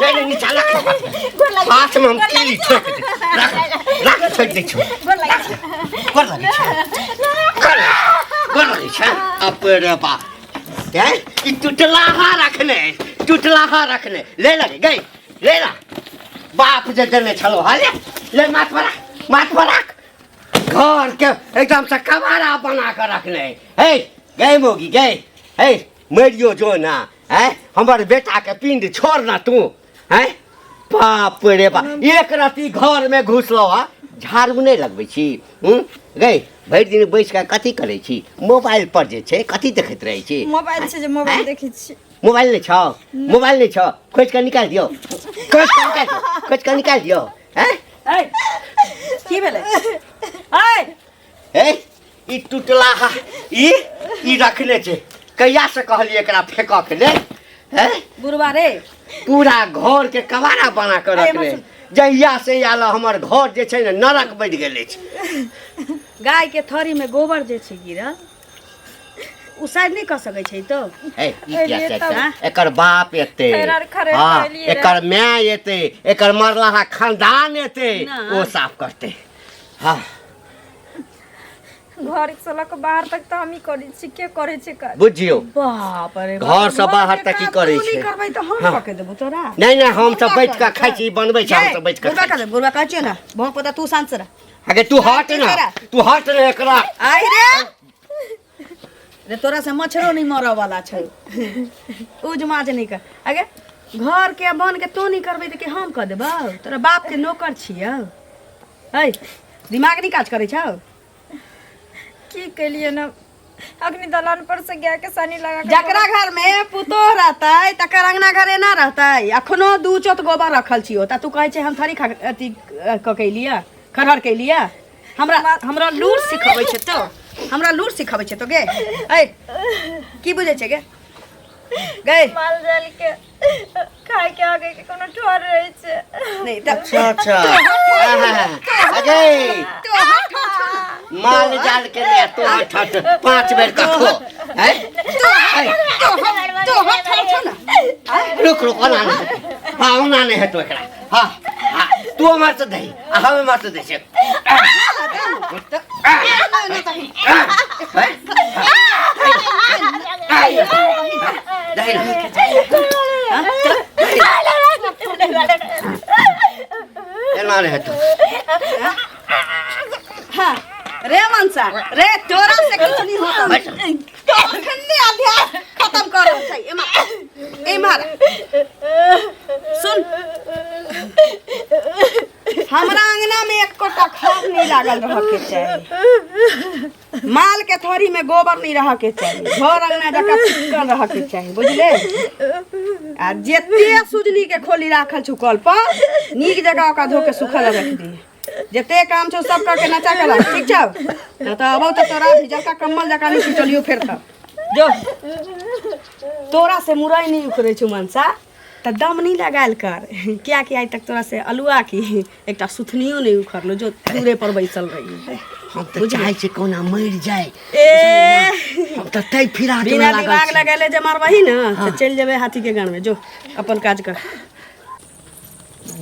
पहले नीचा रख हाथ में हम कीली ठोक दे रख छोड़ दे छो कर लगे छ अपरे बा क्या ई टुटलाहा रखने ले लगे गई ले ला बाप जे देने छलो हाले ले माथ पर रख घर के एकदम से कबाड़ा बना कर रखने हे गई मोगी गई हे मरियो जो ना है हमारे बेटा के पिंड छोड़ ना तू है बाप रे बाप एक राती घर में घुसलो हा झाड़ू नहीं लगबै छी गई भरि दिन बैस के कथी करै छी मोबाइल पर जे छै कथी देखैत रहै छी मोबाइल से जे मोबाइल देखै छी मोबाइल नहीं छ खोज के निकाल दियो खोज के निकाल दियो हैं ए की भेलै ए ई टुटला हा ई रखने छै कहिया से कहलिए एकरा फेंक के ले हैं बुढ़वा रे पूरा घर के कबाड़ा बना कर रखने जहिया से आल हमर घर जे छै ने नरक बढ़ गेले छै गाय के थरी में गोबर जे छै गिरल उ साइड नहीं कर सकै छै तो ए ई क्या एकर बाप एते हां एकर माय एते एकर मरला खानदान एते वो साफ करते हां घर से लक बाहर तक त हम ही करै छी के करे छै का बुझियो बाप रे घर से बाहर तक की करे छै नहीं करबै त हम पके देबो तोरा नहीं हम सब बैठ के खाइ छी बनबै छी हम सब बैठ के बुढ़वा कहै छै ना भों पता तू शांत रह अगे तू हट ना एकरा आई रे तोरा से मच्छरो नहीं मरऽ वाला छै उज माज नहीं कर आगे घर के बन के तो नहीं करबै त के हम क देबौ तोरा बाप के नौकर छियौ है दिमाग नहीं काज करे छौ की केलिए ना अग्नि दलान पर से गया के सानी लगा जकरा घर में पुतो रहतै तकर अंगना घरे ना रहतै अखनो दू चोत गोबर रखल छियो त तू कहै छै हम थरी अथी क केलिया खरहर केलिया हमरा लूर सिखाबै छै तो हमरा लूर सिखाबै छै तो गे ए की बुझै छै गे गए माल जाल के खाए के आगे के कोनो ठोर रहै छै नहीं त अच्छा अगे माल जाल के ले तो हट 5 बेर का खो हैं तो हट ना रुक ना हां ना नहीं है तो एकरा हां तू मार तो दे हम मार तो दे से रे मनसा रे तोरा से कुछ नहीं होता तो खन्ने अध्याय खत्म कर छै ए मार सुन हमरा अंगना में एक कोटा खाद नहीं लागल रह के चाहिए माल के थोड़ी में गोबर नहीं रह के चाहिए घर अंगना जका चिकन रह के चाहिए बुझले आ जेते सुजनी के खोली राखल छु कल पर नीक जगह ओका धो के सुखल रख दी जेते काम छौ सब करके नचा के रख ठीक छौ त अबौ त तोरा भिजल का कम्मल जका नहीं पिटलियो फेर त जो तोरा से मुरई नहीं उखरे छु मनसा त दम नहीं लगाल कर क्या कि आज तक तोरा से अलुआ की एकटा सुथनियो नहीं उखरलो जो दूरे पर बैसल रही हम तो चाहे छी कोना मर जाए ए हम त तै फिरा बिना दिमाग लगाले जे मारबही ना त चल जेबे हाथी के गान में जो अपन काज कर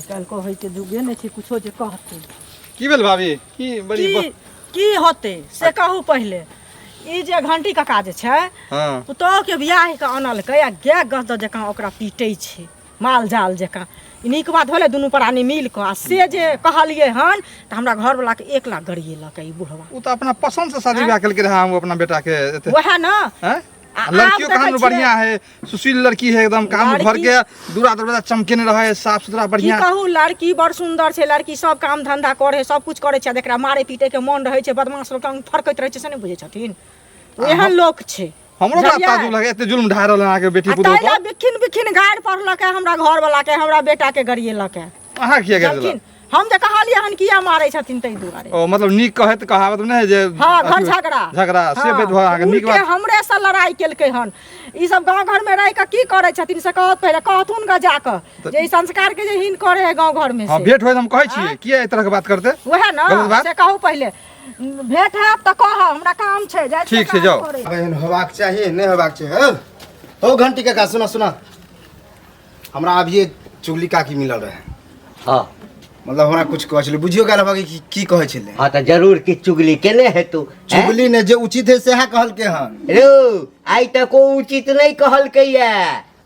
कल को होय के दुगे ने छी कुछो जे कहते की भेल भाभी की बड़ी की होते से कहू पहले ई जे घंटी का काज छै हां पुतो के बियाह के आनल के आ गे गद जका ओकरा पीटै छै माल जाल जका नीक बात होले दुनू प्राणी मिल के आ से जे कहलिए हन त हमरा घर वाला के 1 लाख गरिए लक ई बुढ़वा उ त अपना पसंद से शादी ब्याह केलके रहा हम अपना बेटा के वह ना हैं लड़कियों का हम बढ़िया है सुशील लड़की है एकदम काम घर के दूरा दरवाजा चमके न रहे साफ सुथरा बढ़िया की कहू लड़की बड़ सुंदर छै लड़की सब काम धंधा करे सब कुछ करे छै एकरा मारे पीटे के मन रहे छै बदमाश लोग टांग फरकैत रहे छै से नहीं बुझे छथिन एहन लोग छै हमरो बात ताजु लगे एते जुल्म ढा रहल आके बेटी पुतो पर बिखिन गाड़ पड़लक हमरा घर वाला के हमरा बेटा के गरिएलक अहा किया गेल हम जे कहलिए हन किया मारै छथिन तै दुआरे ओ मतलब नीक कहत कहावत नहीं जे हां घर झगड़ा से बेट भ आके नीक बात हमरे से लड़ाई केलकै हन ई सब गांव घर में रह के की करे छथिन से कहत पहले कहथुन ग जाके जे ई संस्कार के जे हिन करे है गांव घर में से हां भेट होय हम कहै छी किया ए तरह के बात करते वह ना से कहू पहले भेट है त कह हमरा काम छै जाय ठीक छै जाओ बहन होबाक चाहिए नहीं होबाक चाहिए हो घंटी के का सुना हमरा अभी चुगली काकी मिलल रहे हाँ मतलब हमरा कुछ कहै छलै बुझियो गेल बाकी की कहै छलै हाँ तो जरूर की चुगली केने है तू चुगली ने जे उचित है सेहा कहलकै हन रो आई तक को उचित नहीं कहलकै ये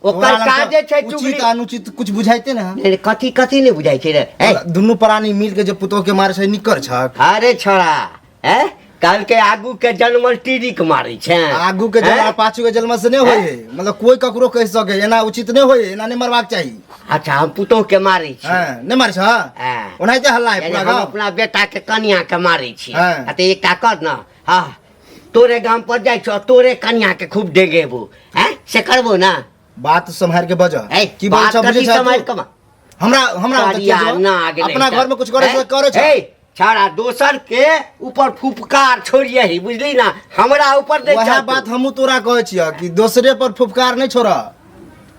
ओकर काजे छै चुगली उचित अनुचित कुछ बुझाइते ना अरे कथी कथी नहीं बुझाई छै रे दुनू प्राणी मिल के जे पुतोह के मारे छै निकर छक अरे छोड़ा है काल के आगू के जन्मल टीरी के मारे छै आगू के जन्म पाछू के जन्म से नहीं होय है मतलब कोई ककरो कह सके एना उचित नहीं होय एना नहीं मरबाक चाहिए अच्छा हम पुतोह के मारे छी हां नहीं मारे छ ओनाइते हल्ला है पूरा हम गांव अपना बेटा के कन्या के मारे छी हाँ। त एकटा कर न हां तोरे गांव पर जाय छ तोरे कन्या के खूब डेगेबो हैं से करबो ना बात संभाल के बजा की बात बुझे छ समझ कमा हमरा हमरा अपना घर में कुछ करे छ छाड़ा दोसर के ऊपर फुफकार छोड़िए ही बुझली ना हमरा ऊपर दे वह बात हमू तोरा कहै छियै कि दोसरे पर फुफकार नहीं छोड़ा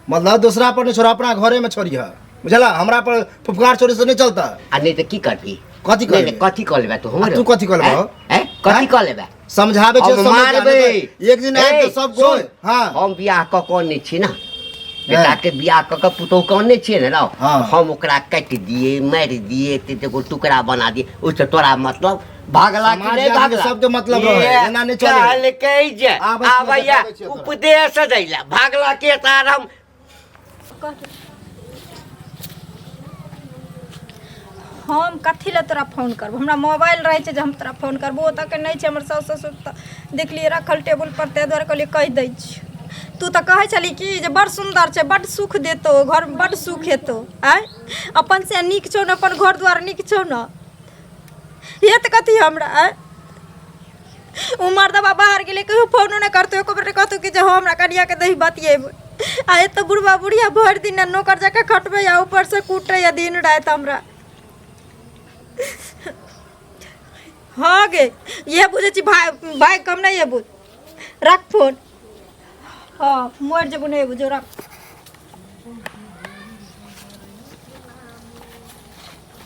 मतलब दूसरा पर नहीं छोड़ा अपना घरे में छोड़िए बुझला हमरा पर फुफकार छोड़े से नहीं चलता आ नहीं तो की करबी कथी करबी कथी कर लेबे तू हमरे तू कथी कर लेबो हैं कथी कर लेबे समझाबे छै मारबे एक दिन आए तो सब कोई हां हम बियाह क कोन छी ना बेटा के बियाह क पुतोह कोन छी ना हम ओकरा काट दिए मार दिए ते को टुकड़ा बना दिए उससे तोरा मतलब भागला कि नहीं भागला सब के मतलब रहे एना नहीं चले कहल कहि जे आबैया उपदेश दैला भागला के तार हम कथी ला तोरा फोन करब हमरा मोबाइल रहे छै जे हम तोरा फोन करबो ओतऽ के नहीं छै हमर सास ससुर तऽ देखलिए रखल टेबुल पर ते द्वारा कहलिए कहि दै छी तू तऽ कहै छली कि जे बड़ सुंदर छै बड़ सुख देतो घर में बड़ सुख हेतो आय अपन से नीक छौ न अपन घर द्वार नीक छौ न ये तऽ कथी हमरा आय उमर दबा बाहर गेले कहियो फोनो नहीं करतो एको बेर कहतो कि जे हमरा कनिया के दही बतिएबै आ एत बुढ़वा बुढ़िया भर दिन नौकर जका खटबै आ ऊपर से कूटै या दिन रात हमरा हाँ गे ये बुझे छी भाई भाई कम नहीं है बुझ रख फोन हाँ मोर जब नहीं बुझो रख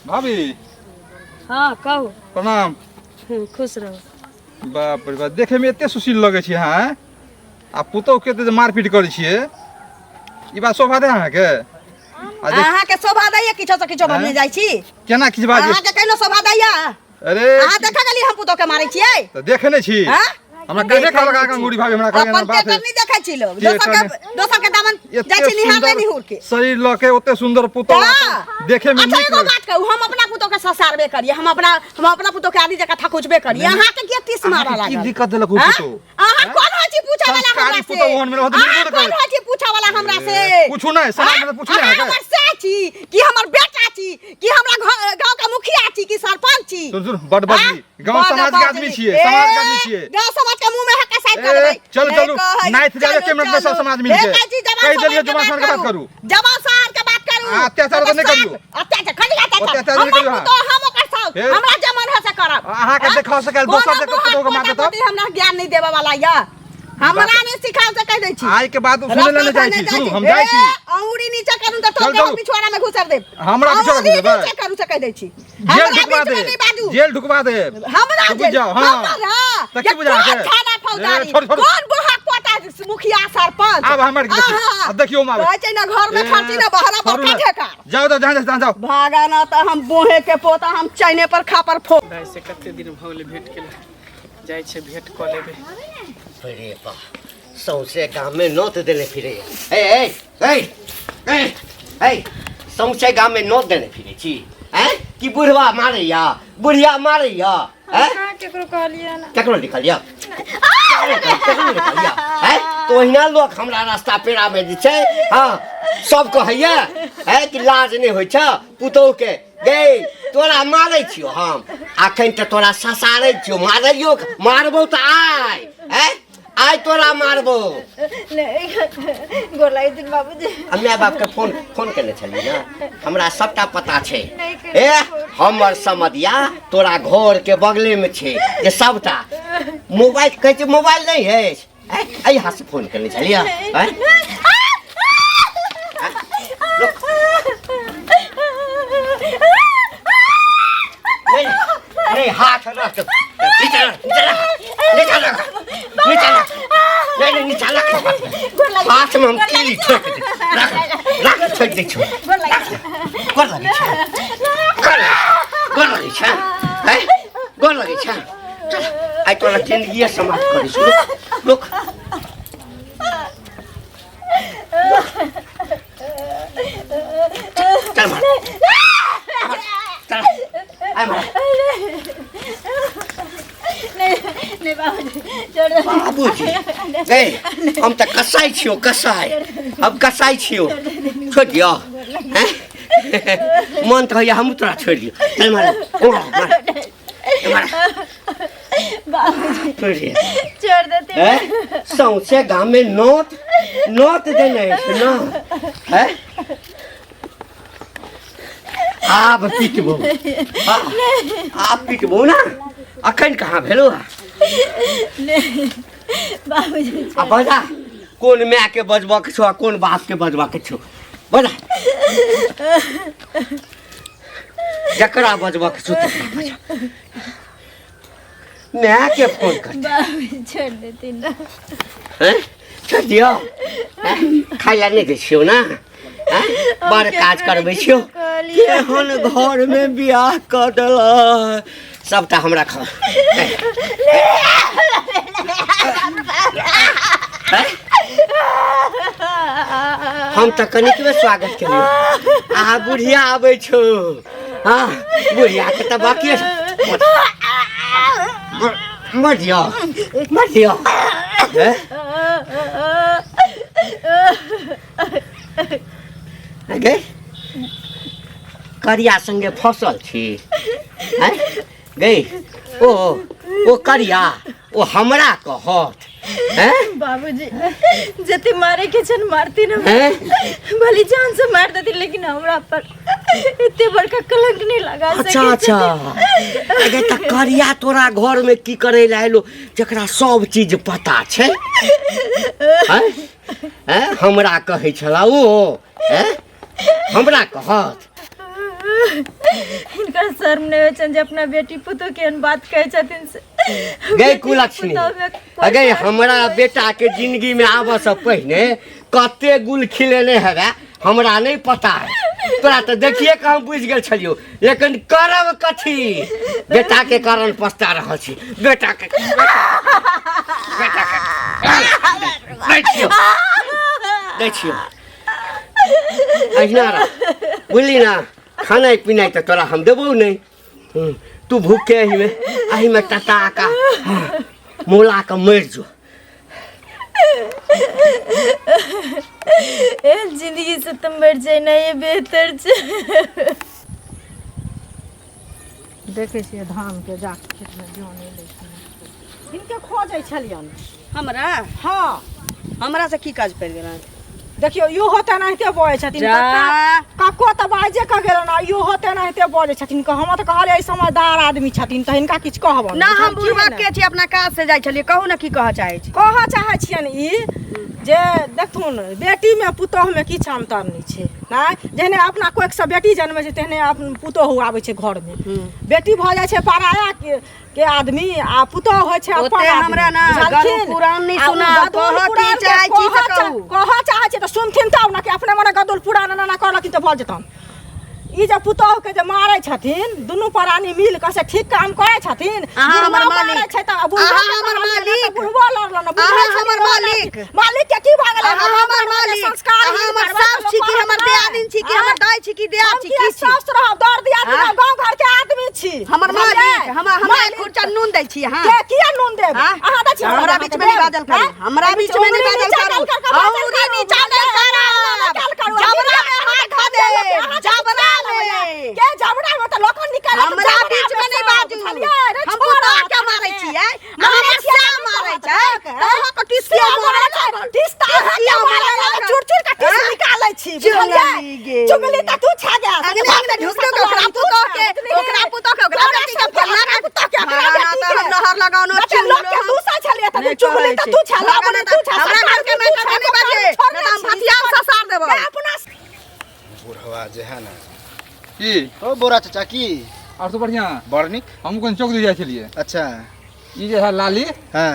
भाभी हाँ कहू प्रणाम खुश रहो बाप रे बाप देखे में एते सुशील लगे छी हां आ पुतौ के ते मारपीट करे छिए ई बात शोभा दे अहाँ के अहाँ के शोभा दैया किछो से किछो बनने जाइ छी केना किछ बात अहाँ के कहलो शोभा दैया अरे अहाँ देखा गेली हम पुतो के मारै छियै त देखे नै छी हां हमरा कैसे खा लगा अंगूरी भाभी हमरा कहै अपन बात पेट नहीं देखै छी लोग दोसर के दामन जाइ छी निहारे निहुर के शरीर ल के ओते सुंदर पुतौ देखे में अच्छा नीक एगो बात कहू हम अपना पुतो के ससारबे करिए हम अपना पुतो के आदि जका थकुचबे करिए अहाँ के के तीस मारा लागल की दिक्कत देलक पुतो अहाँ कोन होइ छी पूछा वाला हमरा से पुतो ओहन में रहत अहाँ कोन होइ छी पूछा वाला हमरा से पूछू नै समाज में पूछू नै हमर से छी कि हमर बेटा छी कि हमरा गांव का मुखिया छी कि सरपंच छी सुन सुन बड़ बड़ी गांव समाज के आदमी छिए समाज के आदमी छिए गांव समाज के मुंह में हक्का साइड कर देबै चल चलू नाइट जावे के मिनट में सब समाज मिल के कह देलिए जवान सर के बात करू जवान सर के बात करू अत्याचार तो नहीं करियो अत्याचार खड़ी अत्याचार नहीं करियो तो हम ओकर साथ हमरा जमन है से करब अहाँ के देखा सके दोसर जगह पुतो के मार देत हमरा ज्ञान नहीं देबे वाला या हमरा ने सिखाओ से कह दै छी आज के बाद सुने ले जाई छी सुनु हम जाई छी अंगुरी नीचे करू त तो के पिछवाड़ा में घुसर दे हमरा पिछवाड़ा में देबे नीचे करू से कह दै छी जेल ढुकवा दे हमरा जेल जाओ हां त की बुझा के खाना फौदारी कौन बुढ़ा कोटा मुखिया सरपंच अब हमर अब देखियो मार कहै छै ना घर में खर्ची ना बहरा पर काटे का जाओ तो जहां जाओ भागा ना त हम बोहे के पोता हम चाइने पर खापर फो भाई से कते दिन भगले भेट के जाय छै भेट क लेबे अरे बा सौसे गांव में नोट देने फिरे ए ए ए ए सौसे गांव में नोट देने फिरे छी हैं कि बुढ़वा मारैया बुढ़िया मारैया हैं केकरो कहलिए ना केकरो निकलिया केकरो निकलिया हैं तो ओहिना लोग हमरा रास्ता पेड़ा में जे छै हां सब कहैया है कि लाज नहीं होइ छ पुतौ के गे तोरा मारै छियो हम अखन त तोरा ससारै छियो मारैयो मारबो त आइ हैं आई तोरा मारबो गोलाई दिन बाबूजी माय बाप के फोन करने छली ना हमरा सबटा पता छै ए हमर समधिया तोरा घर के बगले में छै जे सबटा मोबाइल कहै छै मोबाइल नहीं है आई हाथ से फोन करने छलिया हैं नहीं हाथ रख नीचे हाथ में हम की ठोक दे रख ठोक दे छो गोर लगे छै हैं गोर लगे छै चल आइ तोरा जिंदगी समाप्त करै छी रुक चल मार चल आइ मार नहीं बाबूजी छोड़ दो बाबूजी गए हम तो कसाई छियो कसाई अब कसाई छियो छोड़ दियो हैं मन तो है हम तोरा छोड़ दियो चल मार बाबूजी छोड़ दियो छोड़ देते हैं सौंसे गांव में नोट देने ना हैं आप पिटबो आप पिटबो ना अखन कहाँ भेलो बाबूजी अब बजा कौन माय के बजबा के छो कौन बाप के बजबा के छो बजा जकरा बजबा के छो तकरा बजा माय के फोन कर बाबूजी छोड़ देती ना हैं छोड़ दियो खाइला नहीं दै छियो ना हैं बड़ काज करबै छियो केहन घर में बियाह कर देला सबटा हमरा खा हम तो कनिकबे स्वागत केलियो आ बुढ़िया आबै छो हाँ बुढ़िया के तो बाकी मर दियो गे करिया संगे फसल छी हैं गई ओ करिया ओ हमरा कहत हैं बाबूजी जति मारे के छन मारती ना हैं भली जान से मार देती लेकिन हमरा पर इतने बड़का कलंक नहीं लगा अच्छा अगे त करिया तोरा घर में की करे ला आइलो जकरा सब चीज पता छै हैं हमरा कहै छला ओ हैं हमरा कहत इनका शर्म नहीं हो छन जे अपना बेटी पुतो के बात कहे छथिन से गई कुलक्ष्मी अगे हमरा बेटा के जिंदगी में आबे से पहले कते गुल खिलेने हेबे हमरा नहीं पता है तोरा तो देखिए के हम बुझ गेल छलियो लेकिन करब कथी बेटा के कारण पछता रहल छी बेटा के देखियो अहिना बुझली ना खाना पीना तो तोरा हम देबो नहीं तू भूखे अही में टटा का मोला का मर जो जिंदगी से तुम मर जाए ना ये बेहतर छे देखे छियै धान के जाके खेत में जाने लै छै हिनके खोजै छलियन हमरा हाँ हमरा से की काज पड़ि गेलन देखियो यो होते नाहिते बजै छथिन कको त बाजे क गेल ना यो होते नाहिते बजै छथिन क हम त कहले समझदार आदमी छथिन त हिनका किछ कहब ना हम बुढ़वा के छी अपना काज से जाय छलिए कहू ना की कह चाहै छी कह चाहै छियन ई जे देखथुन बेटी में पुतोह में किछ अंतर नहीं छै ना जेहने अपना कोई से बेटी जन्मे छै तेहने अपन पुतोह आबै छै घर में बेटी भ जाय छै पराया के आदमी आ पुतोह होय छै अपन हमरा ना गरु पुराण नहीं सुना कह की चाहै छी त कहू कह चाहै छी त सुनथिन तब ना कि अपने मने गदुल पुराण ना कहलखिन त भ जतन ई जे पुतोह के जे मारै छथिन दुनू प्राणी मिल के से ठीक काम करै छथिन हमर मालिक छै त हमर मालिक बुढ़बो लड़ल न हमर मालिक के की भ गेलै हमर मालिक संस्कार हमर सब छी कि हमर दियादिन छी कि हमर दाई छी कि दिया छी कि सास रह दर दियादिन गांव घर के आदमी छी हमर मालिक हमरा खुरचा नून दै छी हां के किया नून देब अहाँ दै छी हमरा बीच में नहीं बादल करू हमरा बीच में नहीं बादल करू औरी नीचा नहीं करू जबरा में हाथ खा दे जबरा के जबड़ा में त लोकन निकाल हमरा बीच में नहीं बाजू हम पुता के मारै छियै हमरा श्याम मारै छै तोहा को टिसिया मारै छै टिस्ता के मारै चुरचुर का टिस निकालै छी चुगली त तू छा जा अगले अगले ढुकलो के ओकरा पुतो के ओकरा बेटी के फल्ला के पुतो के हमरा नहर लगाउनो चुगलो के तू सा छलिए त चुगली त तू छा हमरा घर के बेटा नहीं बाजे न हम भतिया से सार देबो अपना बुढ़वा जे है ना की ओ बोरा चाचा की और तो बढ़िया बड़ नीक हम कोन चौक दे जाय छलिए अच्छा ई जे है लाली हाँ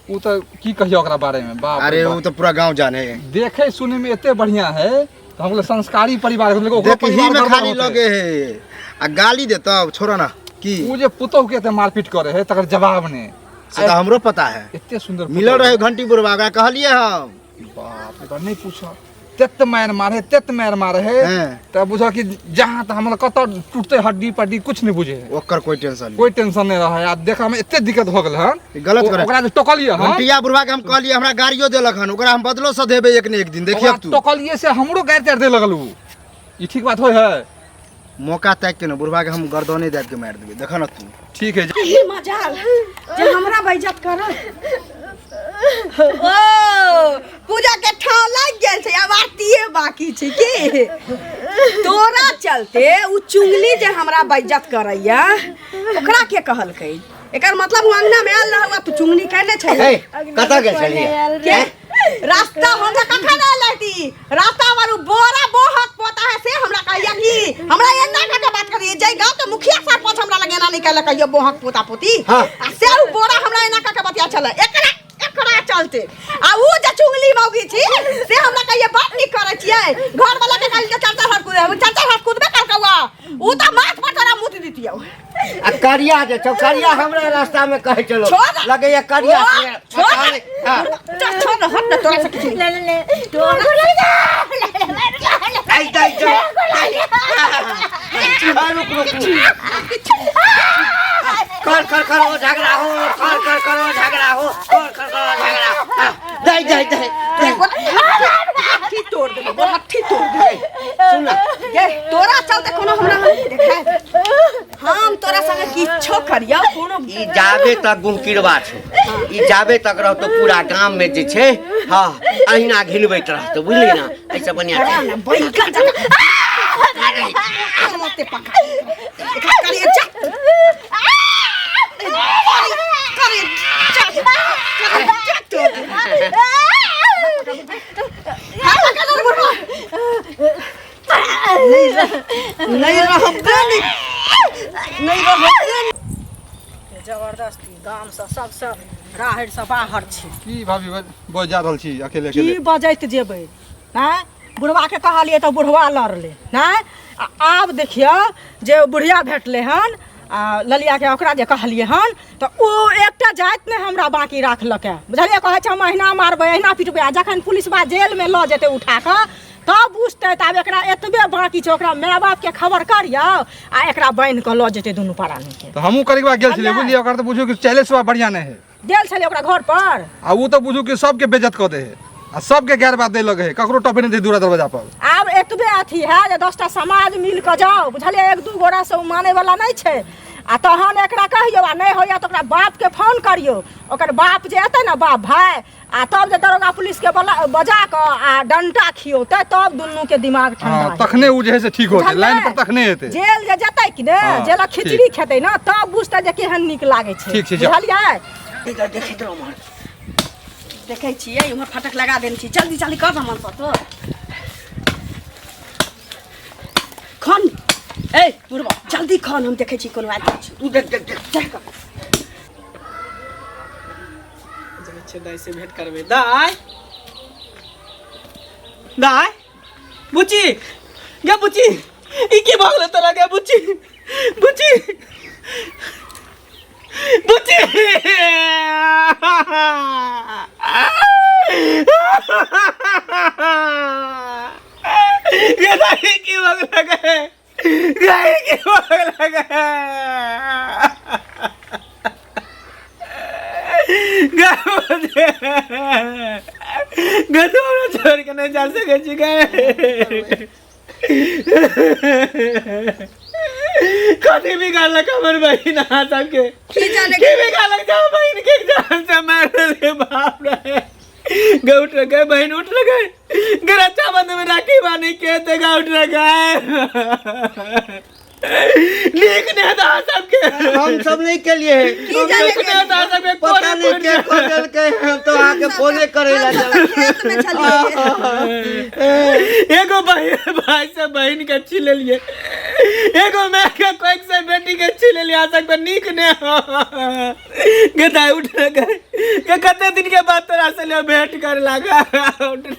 उ तो की कहियो ओकरा बारे में बाप अरे वो तो पूरा गांव जाने है देखे सुने में एते बढ़िया है तो हम लोग संस्कारी परिवार हम लोग देख ही में खाली लगे है आ गाली देता छोड़ा ना की वो जे पुतोह के मारपीट करे है तकर जवाब ने से हमरो पता है इतने सुंदर मिलल रहे घंटी बुढ़वा का कहलिए हम बाप रे बाप, नहीं पूछो तेत मार मारे है हैं। तब बुझो कि जहाँ तक हमरा कत टूटते हड्डी पड्डी कुछ नहीं बुझे है ओकर कोई टेंशन नहीं कोई टेंशन नहीं रहा है आ देखा में इतने दिक्कत हो गेल हन गलत करे ओकरा जे टोकलिए हन घंटिया बुढ़वा के हम कहलिए हमरा गाड़ियो देलक हन ओकरा हम बदलो से देबे एक ने एक दिन देखिए तू टोकलिए से हमरो गाड़ चढ़ दे लगल उ ई ठीक बात होय है मौका ताक के ना बुढ़वा के हम गर्दने दाब के मार देबे देखा ना तू ठीक है ये मजाल जे हमरा बेइज्जत कर ओ पूजा के ठाव लाग गेल छै अब आरतीये बाकी छै की तोरा चलते उ चुंगली जे हमरा बेइज्जत करैया ओकरा के कहलकै एकर मतलब अंगना में आल रहवा तू चुंगली कहने छै ए कतऽ गेल छलिए के रास्ता हमरा कखन आलती रास्ता वाला बोरा बोहत पोता है से हमरा कहिया की हमरा एना का बात करिए जय गांव के मुखिया सरपंच हमरा लगे ना निकाल कहियो बोहत पोता पोती हाँ। आ से उ बोरा हमरा एना का बतिया चले एकरा चलते आ उ जे चुंगली मौगी छी से हमरा कहिए बात नहीं करे छिए घर वाला के कहल के चलता हर कूदबे करकवा उ त माथ पर तोरा मुत दितियौ आ करिया जे चौकरिया हमरा रास्ता में कहे चलो छोड़। लगे ये करिया छोड़। हां छोड़ न हट न तोरा से किछ ले आई कर वो झगड़ा हो कर वो झगड़ा हो कर झगड़ा दे हट्ठी तोड़ दे हट्ठी तोड़ दे सुन ये तोरा चलते कोनो हमरा नहीं देखे हम तोरा संगे किछो करियो कोनो ई जाबे तक गुनकिरवा छै ई जाबे तक रहतो पूरा गांव में जे छै हां अहिना घिनबैत रहतो बुझली ना ऐसे बढ़िया ना बैठा जा मते पका करिए जा जबरदस्ती गाम से सबसे राहड़ से बाहर छी की भाभी बज जा रहल छी अकेले की अकेले बजैत जेबै हैं बुढ़वा के कहलिए तो बुढ़वा लड़ले हैं आब देखियो जे बुढ़िया भेटले हन आ ललिया के ओकरा जे कहलिए हन तो ओ एकटा जाइत ने हमरा बाकी राखलक है बुझलिए कहै छै महीना मारबै अहिना पिटबै आ जखन पुलिस बा जेल में ल जेतै उठा के तब बुझतै तब एकरा एतबे बाकी छै ओकरा माय बाप के खबर करियौ आ एकरा बांध के ल जेतै दुनू प्राणी के तो हमहू करीब गेल छलिए बुझलिए ओकर तो बुझू कि चैलेंज बा बढ़िया नहीं है गेल छलै ओकरा घर पर आ वो तो बुझू कि सबके बेइज्जत कर दे है आ सबके गैर बात दे लगे है ककरो टपे नहीं दे दूरा दरवाजा पर आब एतबे अथी है जे 10टा समाज मिल के जाओ बुझलिए एक दू गोरा से माने वाला नहीं छै आ तहन एकरा कहियो आ नहीं होइया तो ओकरा बाप के फोन करियो ओकर बाप जे एतै ना बाप भाई आ तब जे दरोगा पुलिस के बजा के आ डंटा खियोतै तब दुनू के दिमाग ठंडा हां तखने उ जे है से ठीक होते लाइन पर तखने हेते जेल जे जतै कि ने हाँ, जेल खिचड़ी खेतै ना तब बुझतै जे केहन नीक लागे छै ठीक छै, जाओ। बुझलियै इधर देखैत रहो हमर देखै छियै उम्हर फटक लगा देने छी जल्दी जल्दी कर मन पर तो खन ए बुढ़वा जल्दी खन हम देखै छी कोनो आदमी छै तू देख जाइ छै दाई से भेंट करबे दाई बुची गे बुची ई की भगले तोरा गे बुची बुची बुची गे दाई की भगले गे गाय की भगले गे गदोरा छोड़ के नहीं जा सके छी कभी भी गाल कमर बहिन आ सके की जाने की भी गाल जा बहिन के जान से मार रे बाप रे गे उठ रे बहिन उठ रे गे गरचा बंद में राखी बानी के ते गा उठ रे गे नीक ने दा सबके हम सब नहीं के लिए की जाने नीक ने दा सबके पता नहीं के खोजल के हम तो आके फोने करेला खेत में चलिए एगो भाई से बहन के छिले लिए एगो मैं के कोई से बेटी के छिले लिए आ सकते नीक ने गदा उठ गए के कते दिन के बाद तोरा से भेंट कर लगा उठ